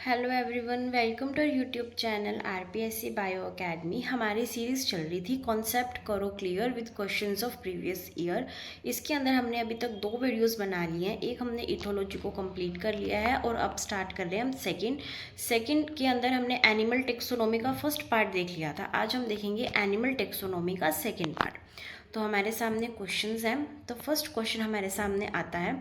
Hello everyone, welcome to YouTube channel RPSC bio academy. हमारी series चल रही थी कॉन्सेप्ट करो clear with questions of previous year. इसके अंदर हमने अभी तक 2 वीडियोस बना लिए हैं। एक हमने इथोलॉजी को कंप्लीट कर लिया है और अब स्टार्ट कर रहे हैं हम सेकंड के अंदर हमने एनिमल टेक्सोनोमी का फर्स्ट पार्ट देख लिया था। आज हम देखेंगे एनिमल टेक्सोनोमी का सेकेंड पार्ट। तो हमारे सामने क्वेश्चंस हैं। तो फर्स्ट क्वेश्चन हमारे सामने आता है,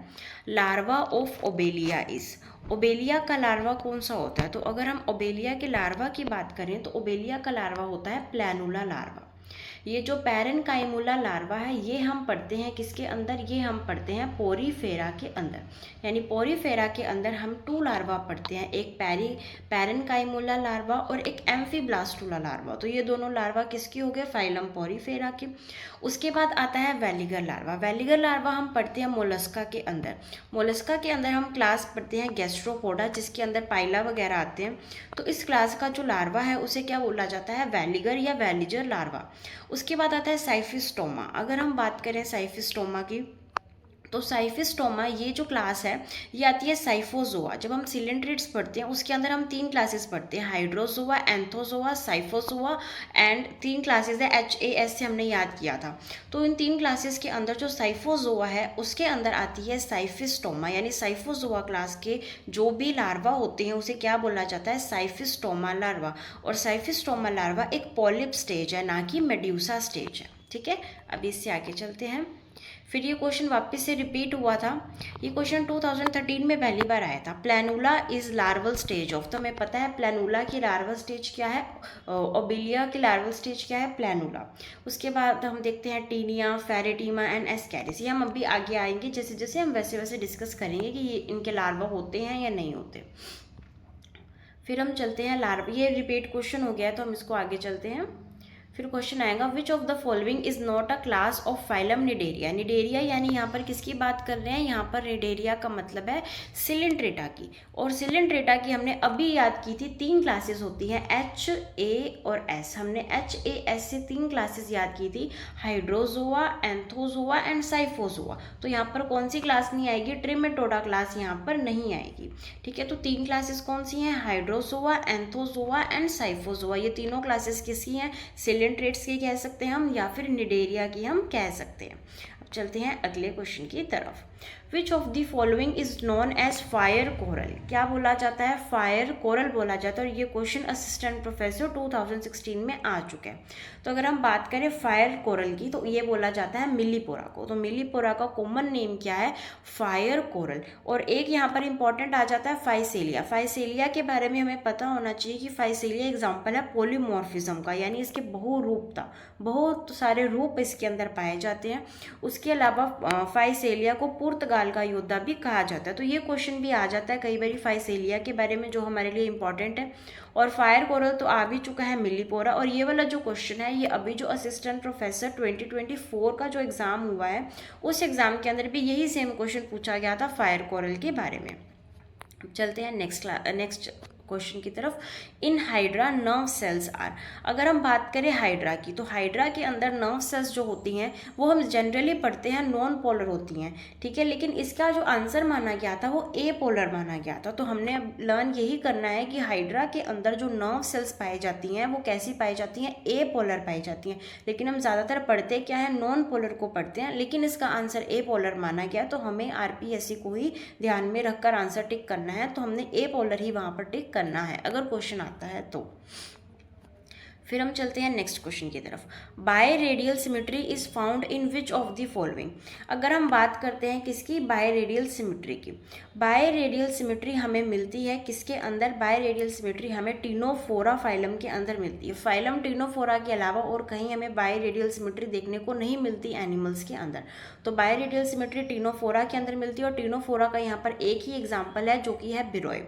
larva of Obelia is. Obelia का लार्वा कौन सा होता है? तो अगर हम ओबेलिया के लार्वा की बात करें तो ओबेलिया का लार्वा होता है प्लैनुला लार्वा। ये जो पैरेनकाइमुला लार्वा है ये हम पढ़ते हैं किसके अंदर? ये हम पढ़ते हैं पोरीफेरा के अंदर। यानी पोरीफेरा के अंदर हम 2 लार्वा पढ़ते हैं, एक पैरेनकाइमुला लार्वा और एक एम्फीब्लास्टुला लार्वा। तो ये दोनों लार्वा किसके हो गए? फाइलम पोरीफेरा के। उसके बाद आता है वेलिगर लार्वा। वेलिगर लार्वा हम पढ़ते हैं मोलस्का के अंदर। मोलस्का के अंदर हम क्लास पढ़ते हैं गैस्ट्रोपोडा, जिसके अंदर पाइला वगैरह आते हैं। तो इस क्लास का जो लार्वा है उसे क्या बोला जाता है? वेलिगर या वेलिजर लार्वा। उसके बाद आता है साइफिस्टोमा। अगर हम बात करें साइफिस्टोमा की तो साइफिस्टोमा ये जो क्लास है ये आती है साइफोजोआ। जब हम सिलेंड्रिड्स पढ़ते हैं उसके अंदर हम 3 क्लासेस पढ़ते हैं, Hydrozoa, Anthozoa, Scyphozoa and 3 classes है, HAS से हमने याद किया था। तो इन 3 क्लासेस के अंदर जो साइफोजोआ है उसके अंदर आती है साइफिस्टोमा। यानी साइफोजोआ क्लास के जो भी लार्वा होते हैं उसे क्या बोला जाता है? साइफिस्टोमा लार्वा। और साइफिस्टोमा लार्वा एक पॉलिप स्टेज है, ना कि मेड्यूसा स्टेज है। ठीक है, अब इससे आगे चलते हैं। फिर ये क्वेश्चन वापस से रिपीट हुआ था। ये क्वेश्चन 2013 में पहली बार आया था। Planula is larval stage of. तो हमें पता है प्लैनुला की लार्वल स्टेज क्या है, ओबेलिया की लार्वल स्टेज क्या है? प्लैनुला। उसके बाद हम देखते हैं टीनिया, फेरेटीमा एंड एस्कैरिस। ये हम अभी आगे आएंगे, जैसे जैसे हम वैसे वैसे डिस्कस करेंगे कि ये इनके लार्वा होते हैं या नहीं होते। फिर हम चलते हैं लार्वा। ये रिपीट क्वेश्चन हो गया है तो हम इसको आगे चलते हैं। फिर क्वेश्चन आएगा, विच of the following is not a class of phylum Cnidaria. Cnidaria यानी यहाँ पर किसकी बात कर रहे हैं? यहाँ पर निडेरिया का मतलब है सिलेंट्रेटा की। और सिलेंट्रेटा की हमने अभी याद की थी 3 क्लासेस होती हैं, H, A और S। हमने HAS से 3 क्लासेस याद की थी, हाइड्रोजोआ, एंथोजोआ एंड साइफोजोआ। तो यहाँ पर कौन सी क्लास नहीं आएगी? ट्रिमेटोडा क्लास यहाँ पर नहीं आएगी। ठीक है, तो 3 क्लासेस कौन सी हैं? Hydrozoa, Anthozoa and Scyphozoa. ये तीनों क्लासेस किसकी हैं? सिलेंट्रेट्स की कह सकते हैं हम, या फिर निडेरिया की हम कह सकते हैं। अब चलते हैं अगले क्वेश्चन की तरफ। Which of the following is known as fire coral. क्या बोला जाता है? फायर कोरल बोला जाता है। और ये क्वेश्चन असिस्टेंट प्रोफेसर 2016 में आ चुके हैं। तो अगर हम बात करें फायर कोरल की तो ये बोला जाता है मिलीपोरा को। तो मिलीपोरा का कॉमन नेम क्या है? Fire coral. और एक यहाँ पर इंपॉर्टेंट आ जाता है फाइसेलिया। फाइसेलिया के बारे में हमें पता होना चाहिए कि फाइसेलिया एग्जाम्पल है पोलीमॉर्फिज्म का, यानी इसके बहुरूपता, बहुत सारे रूप इसके अंदर पाए जाते हैं। उसके अलावा फाइसेलिया को पुर्तगाल का योद्धा भी कहा जाता है। तो ये क्वेश्चन भी आ जाता है कई बार फाइसेलिया के बारे में, जो हमारे लिए इंपॉर्टेंट है। और फायर कोरल तो आ भी चुका है मिलीपोरा। और ये वाला जो क्वेश्चन है ये अभी जो असिस्टेंट प्रोफेसर 2024 का जो एग्जाम हुआ है उस एग्जाम के अंदर भी यही सेम क्वेश्चन पूछा गया था फायर कोरल के बारे में। चलते हैं नेक्स्ट क्वेश्चन की तरफ। In hydra nerve cells are. अगर हम बात करें हाइड्रा की तो हाइड्रा के अंदर नर्व सेल्स जो होती हैं वो हम जनरली पढ़ते हैं नॉन पोलर होती हैं। ठीक है, लेकिन इसका जो आंसर माना गया था वो ए पोलर माना गया था। तो हमने अब लर्न यही करना है कि हाइड्रा के अंदर जो नर्व सेल्स पाई जाती हैं वो कैसी पाई जाती हैं? ए पोलर पाई जाती हैं। लेकिन हम ज़्यादातर पढ़ते क्या है? नॉन पोलर को पढ़ते हैं, लेकिन इसका आंसर ए पोलर माना गया। तो हमें आरपीएससी को ही ध्यान में रखकर आंसर टिक करना है। तो हमने ए पोलर ही वहाँ पर टिक करना है अगर क्वेश्चन आता है तो। फिर हम चलते हैं नेक्स्ट क्वेश्चन की तरफ। Bye radial symmetry is found in which of the following. अगर हम बात करते हैं किसकी? बाय रेडियल सिमेट्री की। बाय रेडियल सिमेट्री हमें मिलती है किसके अंदर? बाय रेडियल सिमेट्री हमें टीनोफोरा फाइलम के अंदर मिलती है। फाइलम टीनोफोरा के अलावा और कहीं हमें बाय रेडियल सिमेट्री देखने को नहीं मिलती एनिमल्स के अंदर। तो बाय रेडियल सिमेट्री टीनोफोरा के अंदर मिलती है। और टीनोफोरा का यहाँ पर एक ही एग्जाम्पल है जो कि है बिरोय।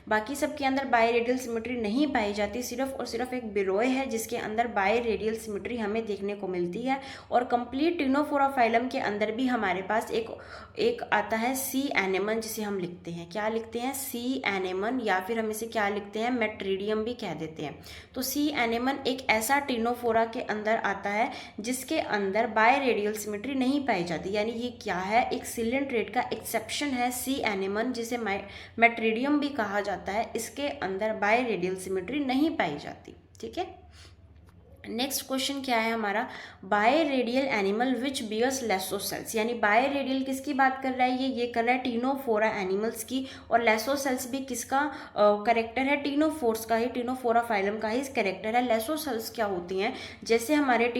बाकी सबके अंदर बाय रेडियल सिमेट्री नहीं पाई जाती, सिर्फ और सिर्फ एक बिरोय है जिसके अंदर बाय रेडियल सिमेट्री हमें देखने को मिलती है। और कंप्लीट टिनोफोरा फाइलम के अंदर भी हमारे पास एक आता है सी एनेमन, जिसे हम लिखते हैं, क्या लिखते हैं, सी एनेमन, या फिर हम इसे क्या लिखते हैं, मेट्रीडियम भी कह देते हैं। तो सी एनेमन एक ऐसा टिनोफोरा के अंदर आता है जिसके अंदर बाय रेडियल सिमेट्री नहीं पाई जाती, यानी ये क्या है, एक सिलेंट्रेट का एक्सेप्शन है सी एनेमन, जिसे मेट्रीडियम भी कहा जाता है। इसके अंदर बाय रेडियल सिमेट्री नहीं पाई जाती। ठीक है, नेक्स्ट क्वेश्चन क्या है हमारा, biradial animal which bears lasso cells, यानी बाय रेडियल किसकी बात कर रहा है, ये कर रहा है टिनोफोरा एनिमल्स की, और लेसो सेल्स भी किसका करेक्टर है, टिनोफोर्स का ही, टिनोफोरा फाइलम का ही करेक्टर है। लेसो सेल्स क्या होती हैं, जैसे हमारे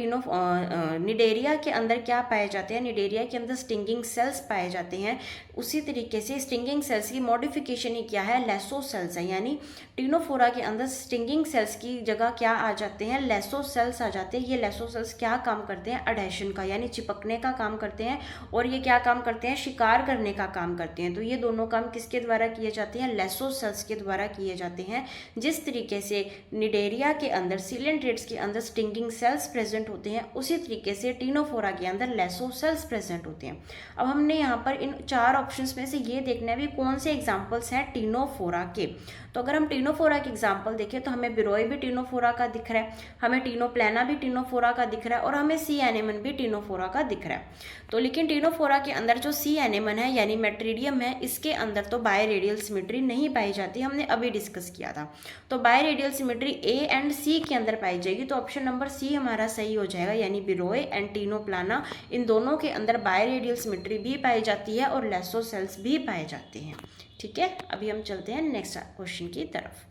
निडेरिया के अंदर क्या पाए जाते हैं, निडेरिया के अंदर स्टिंगिंग सेल्स पाए जाते हैं, उसी तरीके से स्टिंगिंग सेल्स की मॉडिफिकेशन ही क्या है, लेसो सेल्स है। यानी टिनोफोरा के अंदर स्टिंगिंग सेल्स की जगह क्या आ जाते हैं, लेसो सेल्स आ जाते हैं। ये लेसो सेल्स क्या काम करते हैं, अडहेशन का, यानी चिपकने का काम करते हैं, और ये क्या काम करते हैं, शिकार करने का काम करते हैं। तो ये दोनों काम किसके द्वारा किए जाते हैं, लेसो सेल्स के द्वारा किए जाते हैं। जिस तरीके से निडेरिया के अंदर, सिलेंट्रेट्स के अंदर स्टिंगिंग सेल्स प्रेजेंट होते हैं, उसी तरीके से टिनोफोरा के अंदर लेसो सेल्स प्रेजेंट होते हैं। अब हमने यहाँ पर इन 4 ऑप्शंस में से ये देखना है भी कौन से एग्जाम्पल्स हैं टिनोफोरा के। तो अगर हम टिनोफोरा के एग्जाम्पल देखें तो हमें बिरोई भी टिनोफोरा का दिख रहा है, हमें टिनोप्लेना भी टिनोफोरा का दिख रहा है, और हमें सी एनेमन भी टिनोफोरा का दिख रहा है। तो लेकिन टिनोफोरा के अंदर जो सी एनेमन है यानी मेट्रीडियम है, इसके अंदर तो बाय रेडियल सिमेट्री नहीं पाई जाती, हमने अभी डिस्कस किया था। तो by radial symmetry A and C के अंदर पाई जाएगी, तो ऑप्शन नंबर सी हमारा सही हो जाएगा, यानी बिरोई एंड टिनोप्लाना, इन दोनों के अंदर बाय रेडियल सिमेट्री भी पाई जाती है और लेसो सेल्स भी पाए जाते हैं। ठीक है, अभी हम चलते हैं नेक्स्ट क्वेश्चन की तरफ।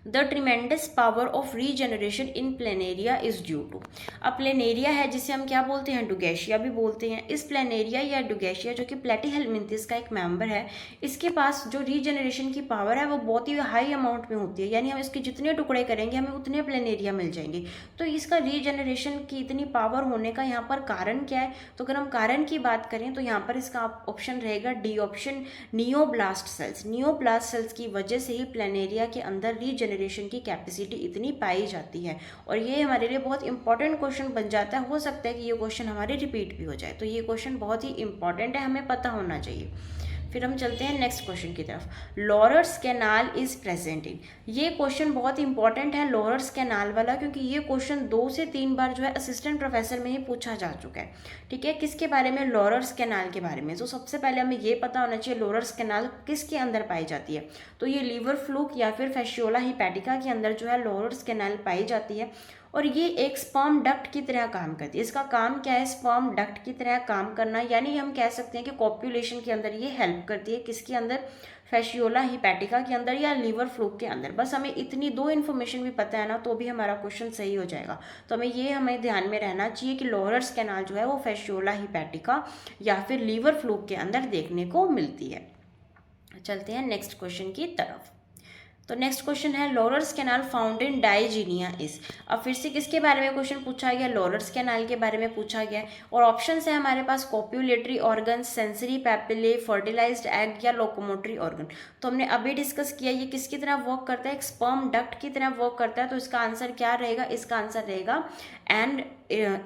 The tremendous power of regeneration in planaria is due to. अब प्लेनेरिया है जिसे हम क्या बोलते हैं, डुगेशिया भी बोलते हैं। इस प्लेनेरिया या डुगेशिया जो कि प्लेटीहेल्मिंथिस का एक मेंबर है, इसके पास जो रीजनरेशन की पावर है वो बहुत ही हाई अमाउंट में होती है, यानी हम इसके जितने टुकड़े करेंगे हमें उतने प्लेनेरिया मिल जाएंगे। तो इसका रीजनरेशन की इतनी पावर होने का यहाँ पर कारण क्या है, तो अगर हम कारण की बात करें तो यहाँ पर इसका ऑप्शन रहेगा डी ऑप्शन, नियोब्लास्ट सेल्स। नियोब्लास्ट सेल्स की वजह से ही प्लेनेरिया के अंदर रीजनरेशन की कैपेसिटी इतनी पाई जाती है। और ये हमारे लिए बहुत इंपॉर्टेंट क्वेश्चन बन जाता है, हो सकता है कि ये क्वेश्चन हमारे रिपीट भी हो जाए, तो ये क्वेश्चन बहुत ही इंपॉर्टेंट है, हमें पता होना चाहिए। फिर हम चलते हैं नेक्स्ट क्वेश्चन की तरफ। लॉरर्स कैनाल इज प्रेजेंट इन, ये क्वेश्चन बहुत इंपॉर्टेंट है लॉरर्स कैनाल वाला, क्योंकि ये क्वेश्चन 2 से 3 बार जो है असिस्टेंट प्रोफेसर में ही पूछा जा चुका है। ठीक है, किसके बारे में, लॉरर्स कैनाल के बारे में। तो सबसे पहले हमें ये पता होना चाहिए लॉरर्स कैनाल किसके अंदर पाई जाती है, तो ये लीवर फ्लूक या फिर फैसियोला हिपैटिका के अंदर जो है लॉरर्स कैनाल पाई जाती है। और ये एक स्पर्म डक्ट की तरह काम करती है। इसका काम क्या है, स्पर्म डक्ट की तरह काम करना, यानी हम कह सकते हैं कि कॉप्यूलेशन के अंदर ये हेल्प करती है। किसके अंदर, फैसियोला हिपैटिका के अंदर या लीवर फ्लूक के अंदर। बस हमें इतनी 2 इन्फॉर्मेशन भी पता है ना, तो भी हमारा क्वेश्चन सही हो जाएगा। तो हमें ध्यान में रहना चाहिए कि लॉरर्स कैनाल जो है वो फैसियोला हिपैटिका या फिर लीवर फ्लूक के अंदर देखने को मिलती है। चलते हैं नेक्स्ट क्वेश्चन की तरफ। तो नेक्स्ट क्वेश्चन है लॉरर्स कैनाल फाउंड इन डाइजीनिया इज। अब फिर से किसके बारे में क्वेश्चन पूछा गया, लॉरर्स कैनाल के बारे में पूछा गया। और ऑप्शंस है हमारे पास copulatory organ, sensory papillae, fertilized egg या लोकोमोटरी ऑर्गन। तो हमने अभी डिस्कस किया ये किसकी तरह वर्क करता है, एक स्पर्म डक्ट की तरह वर्क करता है। तो इसका आंसर क्या रहेगा, इसका आंसर रहेगा एंड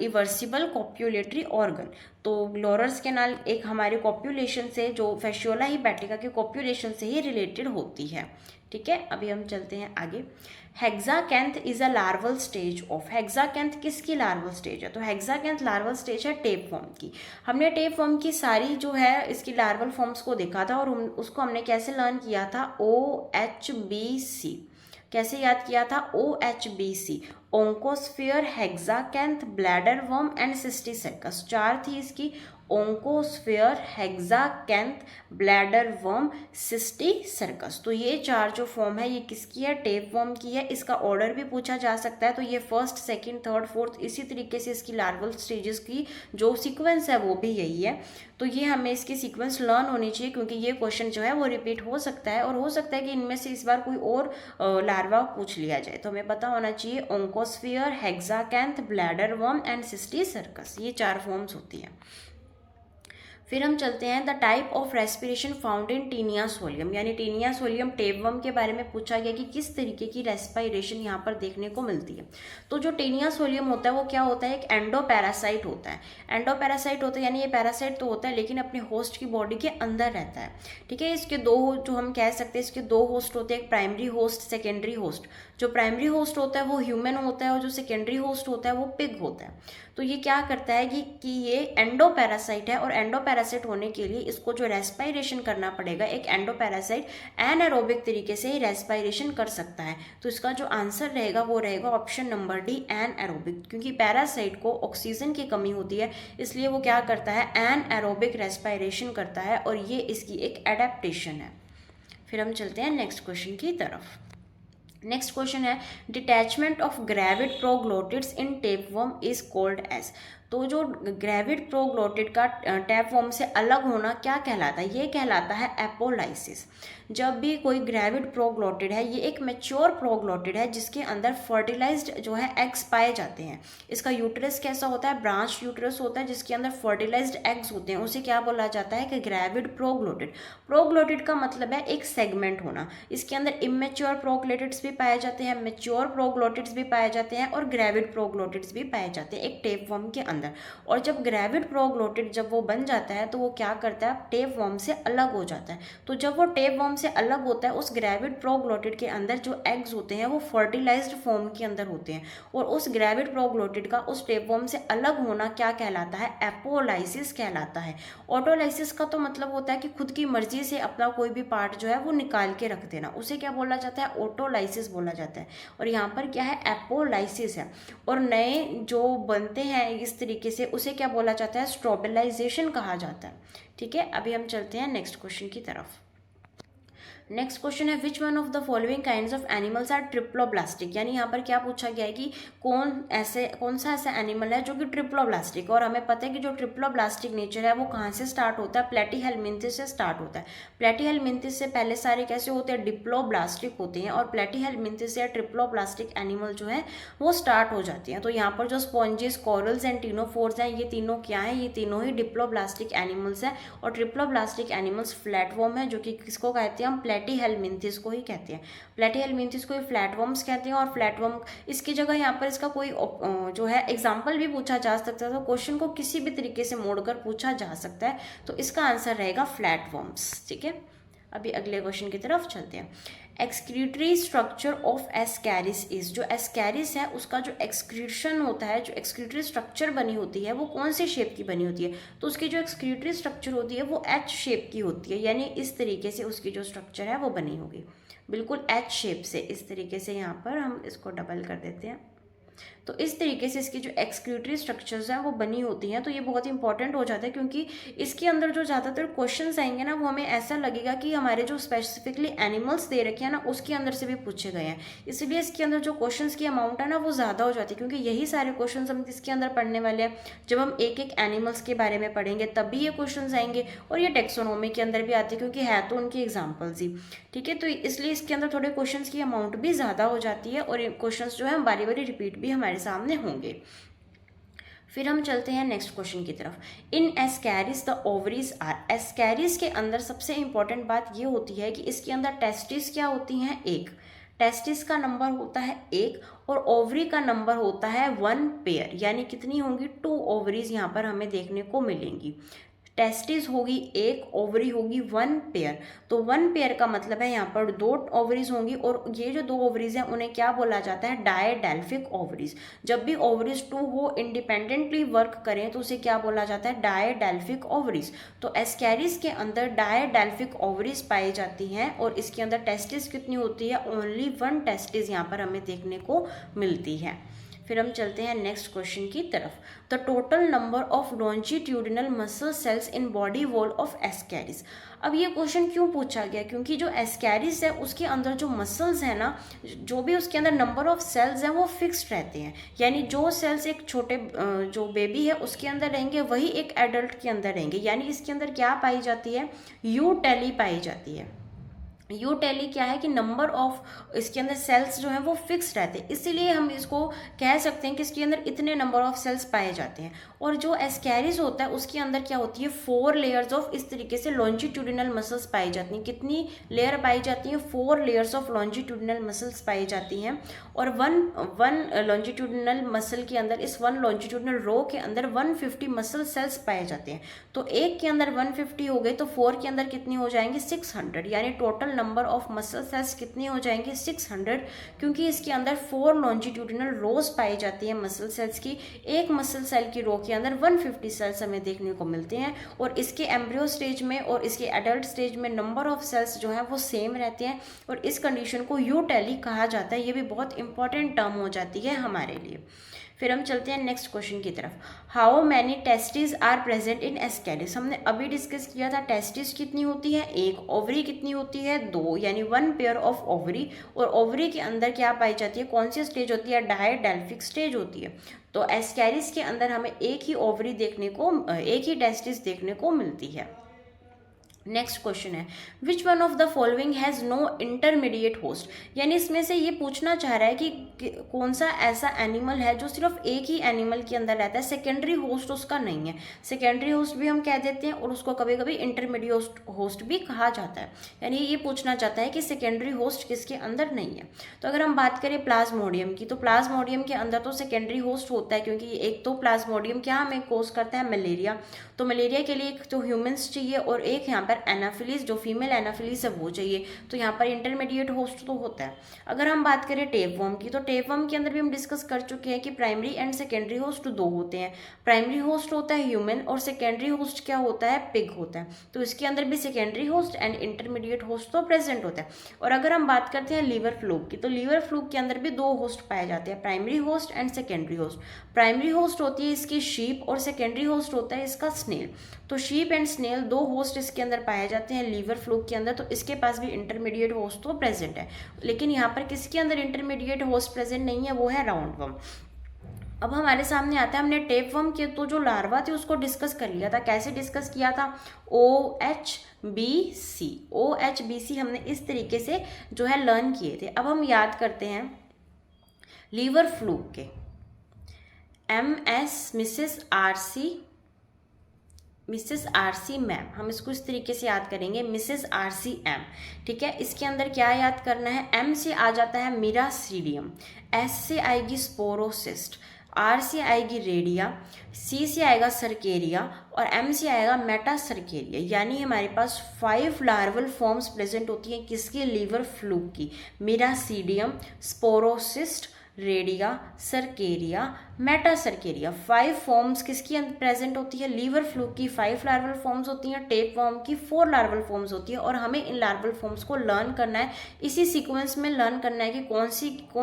इवर्सिबल कॉप्यूलेटरी ऑर्गन। तो लॉरर्स कैनाल एक हमारे कॉप्यूलेशन से, जो फैसियोला हिपैटिका के कॉप्यूलेशन से ही रिलेटेड होती है। ठीक है, अभी हम चलते हैं आगे। Hexacanth is a larval stage of, hexacanth किसकी लार्वल स्टेज है, तो हेक्साकैंथ लार्वल स्टेज है टेप फॉर्म की। हमने टेप फॉर्म की सारी जो है इसकी लार्वल फॉर्म्स को देखा था, और उसको हमने कैसे लर्न किया था, OHBC। कैसे याद किया था, OHBC, oncosphere, hexacanth, bladder worm and cysticercus. 4 थी इसकी, oncosphere, hexacanth, bladder worm, cysticercus. तो ये 4 जो फॉर्म है ये किसकी है, टेप वर्म की है। इसका ऑर्डर भी पूछा जा सकता है, तो ये 1st, 2nd, 3rd, 4th, इसी तरीके से इसकी लार्वल स्टेजेस की जो सीक्वेंस है वो भी यही है। तो ये हमें इसकी सीक्वेंस लर्न होनी चाहिए, क्योंकि ये क्वेश्चन जो है वो रिपीट हो सकता है, और हो सकता है कि इनमें से इस बार कोई और लार्वा पूछ लिया जाए। तो हमें पता होना चाहिए oncosphere, hexacanth, bladder worm and cysticercus, ये 4 फॉर्म्स होती हैं। फिर हम चलते हैं the type of respiration found in taenia solium, यानी टीनिया सोलियम टेपवर्म के बारे में पूछा गया कि किस तरीके की रेस्पिरेशन यहाँ पर देखने को मिलती है। तो जो टीनिया सोलियम होता है वो क्या होता है, एक एंडोपैरासाइट होता है। एंडोपैरासाइट होता है यानी ये पैरासाइट तो होता है लेकिन अपने होस्ट की बॉडी के अंदर रहता है। ठीक है, इसके दो, जो हम कह सकते हैं इसके दो होस्ट होते हैं, एक प्राइमरी होस्ट, सेकेंडरी होस्ट। जो प्राइमरी होस्ट होता है वो ह्यूमन होता है और जो सेकेंडरी होस्ट होता है वो पिग होता है। तो ये क्या करता है कि ये एंडोपैरासाइट है और एंडोपैरासाइट होने के लिए इसको जो रेस्पिरेशन करना पड़ेगा, एक एंडोपैरासाइट एनाएरोबिक तरीके से ही रेस्पिरेशन कर सकता है। तो इसका जो आंसर रहेगा वो रहेगा ऑप्शन नंबर डी, एनाएरोबिक, क्योंकि पैरासाइट को ऑक्सीजन की कमी होती है इसलिए वो क्या करता है, एनाएरोबिक रेस्पिरेशन करता है और ये इसकी एक एडेप्टेशन है। फिर हम चलते हैं नेक्स्ट क्वेश्चन की तरफ। नेक्स्ट क्वेश्चन है detachment of gravid proglottids in tapeworm is called as. तो जो ग्रेविड प्रोग्लोटिड का टेपवर्म से अलग होना क्या कहलाता है, ये कहलाता है एपोलाइसिस। जब भी कोई ग्रेविड प्रोग्लोटिड है, ये एक मैच्योर प्रोग्लोटिड है जिसके अंदर फर्टिलाइज्ड जो है एग्स पाए जाते हैं। इसका यूट्रस कैसा होता है, ब्रांच यूट्रस होता है जिसके अंदर फर्टिलाइज्ड एग्स होते हैं, उसे क्या बोला जाता है कि ग्रेविड प्रोग्लोटिड। प्रोग्लोटिड का मतलब है एक सेगमेंट होना। इसके अंदर इमेच्योर प्रोग्लोटिड्स भी पाए जाते हैं, मैच्योर प्रोग्लोटिड्स भी पाए जाते हैं और ग्रेविड प्रोग्लोटिड्स भी पाए जाते हैं एक टेपवर्म के अंदर। और जब ग्रेविड प्रोग्लोटिड जब वो बन जाता है तो वो क्या करता है, टेपवर्म से अलग हो जाता है। तो जब वो टेपवर्म से अलग होता है, उस ग्रेविड प्रोग्लोटिड के अंदर जो एग्स होते हैं वो फर्टिलाइज्ड फॉर्म के अंदर होते हैं और उस ग्रेविड प्रोग्लोटिड का उस टेपवर्म से अलग होना क्या कहलाता है, एपोलाइसिस कहलाता है। ऑटोलाइसिस का तो मतलब होता है कि खुद की मर्जी से अपना कोई भी पार्ट जो है वो निकाल के रख देना, उसे क्या बोला जाता है, ऑटोलाइसिस बोला जाता है। और यहाँ पर क्या है, एपोलाइसिस है। और नए जो बनते हैं इस तरीके से उसे क्या बोला जाता है, स्ट्रोबलाइजेशन कहा जाता है। ठीक है, अभी हम चलते हैं नेक्स्ट क्वेश्चन की तरफ। नेक्स्ट क्वेश्चन है which one of the following kinds of animals are triploblastic, यानी यहाँ पर क्या पूछा गया है कि कौन सा ऐसा एनिमल है जो कि ट्रिप्लोब्लास्टिक। और हमें पता है कि जो ट्रिप्लोब्लास्टिक नेचर है वो कहाँ से स्टार्ट होता है, प्लेटीहेलमिन्थिस से स्टार्ट होता है। प्लेटीहेलमिन्थिस से पहले सारे कैसे होते हैं, डिप्लोब्लास्टिक होते हैं और प्लेटीहेलमिन्थिस से ट्रिप्लोब्लास्टिक एनिमल जो है वो स्टार्ट हो जाती हैं। तो यहाँ पर जो स्पॉन्जेस, कॉरल्स एंड टीनोफोर्स हैं, ये तीनों क्या हैं, ये तीनों ही डिप्लोब्लास्टिक एनिमल्स हैं। और ट्रिप्लोब्लास्टिक एनिमल्स फ्लैटवर्म है जो कि किसको कहते हैं, हम प्लेटीहेलमिन्थिस को ही कहते हैं। प्लेटीहेलमिन्थिस को ही फ्लैटवर्म्स कहते हैं। और फ्लैटवर्म इसकी जगह यहाँ पर इसका कोई जो है एग्जाम्पल भी पूछा जा सकता है, तो क्वेश्चन को किसी भी तरीके से मोड़कर पूछा जा सकता है। तो इसका आंसर रहेगा फ्लैटवर्म्स। ठीक है, अभी अगले क्वेश्चन की तरफ चलते हैं। Excretory structure of Ascaris is, जो एस्कैरिस है उसका जो एक्सक्रीशन होता है, जो एक्सक्रीटरी स्ट्रक्चर बनी होती है वो कौन से शेप की बनी होती है, तो उसकी जो एक्सक्रीटरी स्ट्रक्चर होती है वो एच शेप की होती है। यानी इस तरीके से उसकी जो स्ट्रक्चर है वो बनी होगी, बिल्कुल एच शेप से। इस तरीके से यहाँ पर हम इसको डबल कर देते हैं। तो इस तरीके से इसकी जो एक्सक्रीटरी स्ट्रक्चर्स हैं वो बनी होती हैं। तो ये बहुत इंपॉर्टेंट हो जाता है क्योंकि इसके अंदर जो ज़्यादातर क्वेश्चंस आएंगे ना वो हमें ऐसा लगेगा कि हमारे जो स्पेसिफिकली एनिमल्स दे रखे हैं ना उसके अंदर से भी पूछे गए हैं, इसलिए इसके अंदर जो क्वेश्चंस की अमाउंट है ना वो ज़्यादा हो जाती है क्योंकि यही सारे क्वेश्चन हम इसके अंदर पढ़ने वाले हैं। जब हम एक एक एनिमल्स के बारे में पढ़ेंगे तब भी ये क्वेश्चन आएंगे और ये टेक्सोनोमी के अंदर भी आते हैं क्योंकि है तो उनकी एग्जाम्पल्स ही। ठीक है, तो इसलिए इसके अंदर थोड़े क्वेश्चन की अमाउंट भी ज़्यादा हो जाती है और क्वेश्चन जो है हम बारी बारी रिपीट भी हमारे सामने होंगे। फिर हम चलते हैं नेक्स्ट क्वेश्चन की तरफ। In ascaris the ovaries are, ascaris के अंदर सबसे इंपॉर्टेंट बात ये होती है कि इसके अंदर टेस्टिस क्या होती हैं, एक। टेस्टिस का नंबर होता है 1 और ओवरी का नंबर होता है 1 पेयर, यानी कितनी होंगी, 2 ओवरीज यहाँ पर हमें देखने को मिलेंगी। टेस्टिस होगी 1, ओवरी होगी 1 पेयर। तो 1 पेयर का मतलब है यहाँ पर 2 ओवरीज होंगी और ये जो 2 ओवरीज हैं उन्हें क्या बोला जाता है, डायडेल्फिक ओवरीज। जब भी ओवरीज 2 हो, इंडिपेंडेंटली वर्क करें तो उसे क्या बोला जाता है, डायडेल्फिक ओवरीज। तो एस्कैरिस के अंदर डायडेल्फिक ओवरीज पाई जाती हैं और इसके अंदर टेस्टिस कितनी होती है, ओनली 1 टेस्टिस यहाँ पर हमें देखने को मिलती है। फिर हम चलते हैं नेक्स्ट क्वेश्चन की तरफ। The total number of longitudinal muscle cells in body wall of Ascaris. अब ये क्वेश्चन क्यों पूछा गया, क्योंकि जो एस्कैरिस है उसके अंदर जो मसल्स हैं ना, जो भी उसके अंदर नंबर ऑफ सेल्स हैं वो फिक्स्ड रहते हैं। यानी जो सेल्स एक छोटे जो बेबी है उसके अंदर रहेंगे वही एक एडल्ट के अंदर रहेंगे। यानी इसके अंदर क्या पाई जाती है, यू टेली पाई जाती है। यू टेली क्या है कि नंबर ऑफ इसके अंदर सेल्स जो हैं वो फिक्स रहते हैं, इसीलिए हम इसको कह सकते हैं कि इसके अंदर इतने नंबर ऑफ सेल्स पाए जाते हैं। और जो एस्कैरिस होता है उसके अंदर क्या होती है, 4 लेयर्स ऑफ इस तरीके से लॉन्जिट्यूडिनल मसल्स पाई जाती हैं। कितनी लेयर पाई जाती हैं, 4 लेयर्स ऑफ लॉन्जिट्यूडिनल मसल्स पाई जाती हैं। और वन लॉन्जिट्यूडिनल मसल के अंदर, इस 1 लॉन्जिट्यूडिनल रो के अंदर 150 मसल सेल्स पाए जाते हैं। तो एक के अंदर 150 हो गए तो 4 के अंदर कितनी हो जाएंगे, 600, यानी total number of muscle cells कितने हो जाएंगे, 600, क्योंकि इसके अंदर 4 लॉन्जिट्यूडिनल रोज पाई जाती है मसल सेल्स की। एक मसल सेल की रो के अंदर 150 सेल्स हमें देखने को मिलते हैं। और इसके एम्ब्रियो स्टेज में और इसके एडल्ट स्टेज में नंबर ऑफ सेल्स जो है वो सेम रहते हैं, और इस कंडीशन को यूटेली कहा जाता है। ये भी बहुत इंपॉर्टेंट टर्म हो जाती है हमारे लिए। फिर हम चलते हैं नेक्स्ट क्वेश्चन की तरफ। How many testis are present in ascaris. हमने अभी डिस्कस किया था टेस्टिस कितनी होती है, 1, ओवरी कितनी होती है, 2, यानी 1 पेयर ऑफ ओवरी। और ओवरी के अंदर क्या पाई जाती है, कौन सी स्टेज होती है, डायडेल्फिक स्टेज होती है। तो एस्कैरिस के अंदर हमें एक ही ओवरी देखने को, एक ही टेस्टिस देखने को मिलती है। नेक्स्ट क्वेश्चन है, which one of the following has no intermediate host. यानी इसमें से ये पूछना चाह रहा है कि कौन सा ऐसा एनिमल है जो सिर्फ एक ही एनिमल के अंदर रहता है, सेकेंडरी होस्ट उसका नहीं है। सेकेंडरी होस्ट भी हम कह देते हैं और उसको कभी कभी इंटरमीडिएट होस्ट भी कहा जाता है। यानी ये पूछना चाहता है कि सेकेंडरी होस्ट किसके अंदर नहीं है। तो अगर हम बात करें प्लाज्मोडियम की, तो प्लाज्मोडियम के अंदर तो सेकेंडरी होस्ट होता है, क्योंकि एक तो प्लाज्मोडियम क्या हमें कोज करता है, मलेरिया। तो मलेरिया के लिए एक तो ह्यूमंस चाहिए और एक यहाँ पर एनाफिलीज, जो फीमेल एनाफिलीज है वो चाहिए। तो यहाँ पर इंटरमीडिएट होस्ट तो होता है। अगर हम बात करें टेपवर्म की, तो टेपवर्म के अंदर भी हम डिस्कस कर चुके हैं कि प्राइमरी एंड सेकेंडरी होस्ट 2 होते हैं। प्राइमरी होस्ट होता है ह्यूमन और सेकेंडरी होस्ट क्या होता है, पिग होता है। तो इसके अंदर भी secondary host and intermediate host तो प्रेजेंट होता है। और अगर हम बात करते हैं लीवर फ्लूक की, तो लीवर फ्लूक के अंदर भी 2 होस्ट पाए जाते हैं, primary host and secondary host. Primary host होती है इसकी शीप और सेकेंडरी होस्ट होता है इसका स्नेल। तो शीप एंड स्नेल 2 होस्ट इसके अंदर पाए जाते हैं लीवर फ्लूक के अंदर। तो इसके पास भी इंटरमीडिएट होस्ट तो प्रेजेंट है, लेकिन यहाँ पर किसके अंदर इंटरमीडिएट होस्ट प्रेजेंट नहीं है, वो है राउंडवर्म। अब हमारे सामने आता है, हमने टेपवर्म के तो जो लार्वा थे उसको डिस्कस कर लिया था। कैसे डिस्कस किया था, OHBC। OHBC हमने इस तरीके से जो है लर्न किए थे। अब हम याद करते हैं लीवर फ्लूक के, मिसेस आरसी मैम, हम इसको इस तरीके से याद करेंगे, मिसेस आरसी एम। ठीक है, इसके अंदर क्या याद करना है, एम से आ जाता है मिरासीडियम, एस से आएगी स्पोरोसिस्ट, आर से आएगी रेडिया, सी से आएगा सर्केरिया और एम से आएगा मेटासर्केरिया। यानी हमारे पास 5 लार्वल फॉर्म्स प्रेजेंट होती हैं किसकी, लीवर फ्लूक की, miracidium, sporocyst, redia, cercaria, metacercaria. 5 forms किसकी प्रेजेंट होती है, लीवर फ्लूक की 5 लार्वल फॉर्म्स होती हैं, टेपवर्म की 4 लार्वल फॉर्म्स होती है। और हमें इन लार्वल फॉर्म्स को लर्न करना है, इसी सीक्वेंस में लर्न करना है कि कौन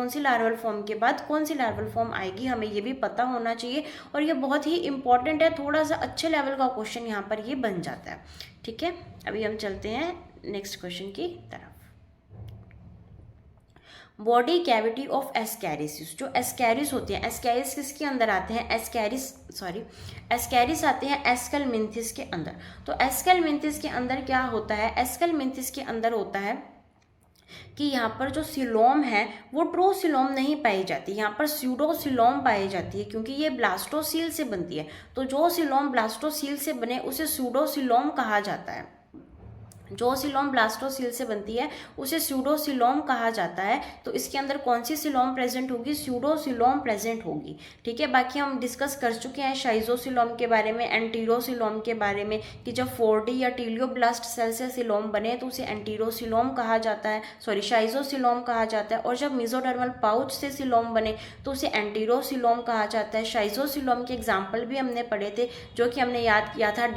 सी लार्वल फॉर्म के बाद कौन सी लार्वल फॉर्म आएगी, हमें ये भी पता होना चाहिए। और ये बहुत ही इंपॉर्टेंट है, थोड़ा सा अच्छे लेवल का क्वेश्चन यहाँ पर ये बन जाता है। ठीक है, अभी हम चलते हैं नेक्स्ट क्वेश्चन की तरफ। Body cavity of Ascaris. जो एस्कैरिस होते हैं, एस्कैरिस किसके अंदर आते हैं, एस्कैरिस आते हैं एस्केलमिंथिस के अंदर। तो एस्केलमिंथिस के अंदर क्या होता है, एस्केलमिंथिस के अंदर होता है कि यहाँ पर जो सिलोम है वो ट्रोसिलोम नहीं पाई जाती, यहाँ पर स्यूडोसिलोम पाई जाती है, क्योंकि ये ब्लास्टोसील से बनती है। तो जो सिलोम ब्लास्टोसील से बने उसे स्यूडोसिलोम कहा जाता है। जो सिलोम ब्लास्टोसील से बनती है उसे स्यूडोसिलोम कहा जाता है। तो इसके अंदर कौन सी सिलोम प्रेजेंट होगी, स्यूडोसिलोम प्रेजेंट होगी। ठीक है, बाकी हम डिस्कस कर चुके हैं शाइजोसिलोम के बारे में, एंटीरोसिलोम के बारे में, कि जब 4D या टीलियोब्लास्ट सेल से सिलोम बने तो उसे एंटीरोसिलोम कहा जाता है, शाइजोसिलोम कहा जाता है। और जब मेसोडर्मल पाउच से सिलोम बने तो उसे एंटीरोसिलोम कहा जाता है। शाइजोसिलोम के एग्जाम्पल भी हमने पढ़े थे, जो कि हमने याद किया था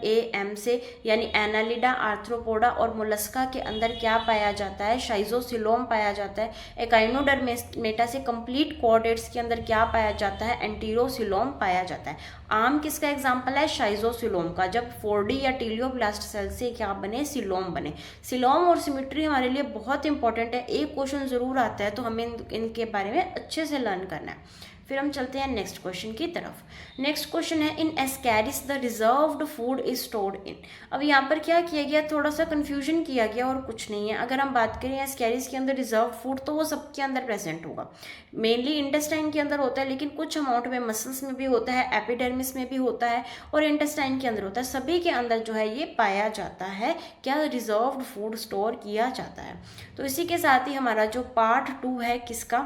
AAM से, यानी एनालिडा, आर्थ्रोपोडा और मोलस्का के अंदर क्या पाया जाता है, शाइजोसिलोम पाया जाता है। एकाइनोडर्मेटा से कंप्लीट कॉर्डेट्स के अंदर क्या पाया जाता है, एंटीरोसिलोम पाया जाता है। आम किसका एग्जाम्पल है, शाइजोसिलोम का, जब 4D या टीलियोब्लास्ट सेल से क्या बने, सिलोम बने। सिलोम और सिमेट्री हमारे लिए बहुत इंपॉर्टेंट है, एक क्वेश्चन जरूर आता है, तो हमें इनके बारे में अच्छे से लर्न करना है। फिर हम चलते हैं नेक्स्ट क्वेश्चन की तरफ। नेक्स्ट क्वेश्चन है in ascaris the reserved food is stored in. अब यहाँ पर क्या किया गया, थोड़ा सा कंफ्यूजन किया गया और कुछ नहीं है। अगर हम बात करें एस्कैरिस के अंदर रिजर्व फूड तो वो सबके अंदर प्रेजेंट होगा, मेनली इंटेस्टाइन के अंदर होता है, लेकिन कुछ अमाउंट में मसल्स में भी होता है, एपिडर्मिस में भी होता है और इंटेस्टाइन के अंदर होता है। सभी के अंदर जो है ये पाया जाता है, क्या रिजर्व्ड फूड स्टोर किया जाता है। तो इसी के साथ ही हमारा जो पार्ट 2 है किसका,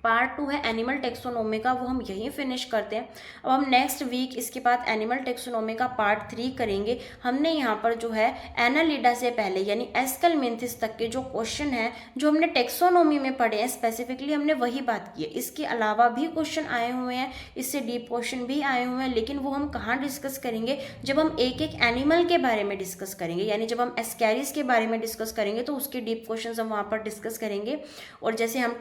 पार्ट 2 है एनिमल टेक्सोनोमी का, वो हम यहीं फिनिश करते हैं। अब हम नेक्स्ट वीक इसके बाद एनिमल टेक्सोनोमी का पार्ट 3 करेंगे। हमने यहाँ पर जो है एनालिडा से पहले यानी एस्केलमेंथिस तक के जो क्वेश्चन हैं जो हमने टेक्सोनोमी में पढ़े हैं स्पेसिफिकली हमने वही बात की है। इसके अलावा भी क्वेश्चन आए हुए हैं, इससे डीप क्वेश्चन भी आए हुए हैं, लेकिन वो हम कहाँ डिस्कस करेंगे, जब हम एक एक एनिमल के बारे में डिस्कस करेंगे। यानी जब हम एस्कैरिस के बारे में डिस्कस करेंगे तो उसके डीप क्वेश्चन हम वहाँ पर डिस्कस करेंगे। और जैसे हम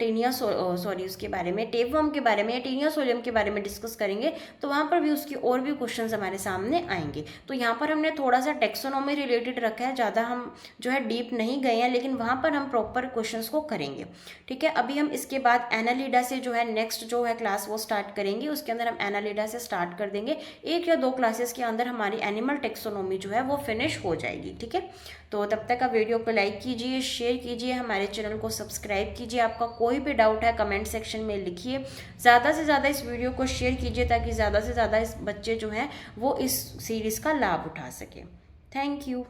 उसके बारे में टेपवर्म के बारे में या टेनियोसोलियम के बारे में डिस्कस करेंगे तो वहाँ पर भी उसकी और भी क्वेश्चंस हमारे सामने आएंगे। तो यहाँ पर हमने थोड़ा सा टेक्सोनोमी रिलेटेड रखा है, ज़्यादा हम जो है डीप नहीं गए हैं, लेकिन वहाँ पर हम प्रॉपर क्वेश्चंस को करेंगे। ठीक है, अभी हम इसके बाद एनालिडा से जो है नेक्स्ट जो है क्लास वो स्टार्ट करेंगे। उसके अंदर हम एनालिडा से स्टार्ट कर देंगे, 1 या 2 क्लासेस के अंदर हमारी एनिमल टेक्सोनोमी जो है वो फिनिश हो जाएगी। ठीक है, तो तब तक आप वीडियो को लाइक कीजिए, शेयर कीजिए, हमारे चैनल को सब्सक्राइब कीजिए। आपका कोई भी डाउट है कमेंट सेक्शन में लिखिए, ज़्यादा से ज़्यादा इस वीडियो को शेयर कीजिए ताकि ज़्यादा से ज़्यादा इस बच्चे जो हैं वो इस सीरीज़ का लाभ उठा सकें। Thank you.